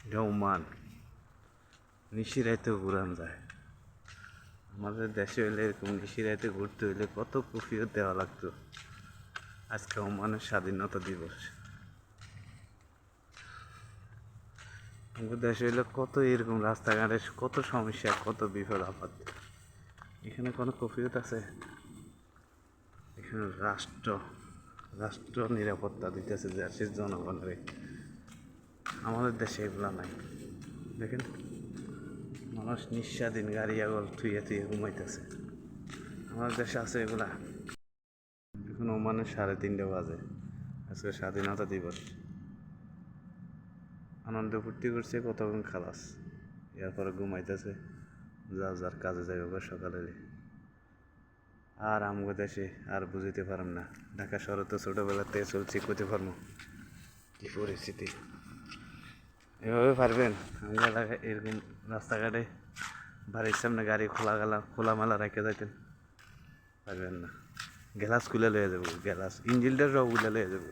এটা ওমান। নিশিরাইতেও ঘুরান যায়। আমাদের দেশে হইলে এরকম নিশিরাইতে ঘুরতে হইলে কত কফিও দেওয়া লাগতো। আজকে ওমানের স্বাধীনতা দিবস। আমাদের দেশে হইলে কত এরকম রাস্তাঘাটে কত সমস্যা, কত বিপদ আপদ। এখানে কোনো কফিয়ত আছে? এখানে রাষ্ট্র নিরাপত্তা দিতেছে দেশের জনগণের। আমাদের দেশে এগুলো নাই। দেখেন, মানুষ নিঃস্বাধীন গাড়ি আগল থুয়ে থুয়ে ঘুমাইতেছে। আমাদের দেশে আছে এগুলা? এখন ওমানে 3:30 বাজে। আজকে স্বাধীনতা দিবস। আনন্দ ফুর্তি করছে, কতক্ষণ খালাস। এরপরে ঘুমাইতেছে, যার কাজে যাইবে সকালে। আর আমগো দেশে আর বুঝিতে পারম না। ঢাকা শহরে তো ছোটোবেলাতে চলছি, করতে পারবো কি পরিস্থিতি। এভাবে পারবেন? আমরা এলাকায় এরকম রাস্তাঘাটে বাড়ির সামনে গাড়ি খোলামেলা রেখে যাইতেন? পারবেন না। গ্যালাস খুলে লয়ে যাবো, গ্যালাস ইঞ্জিনটা সব খুলে লয়ে যাবো।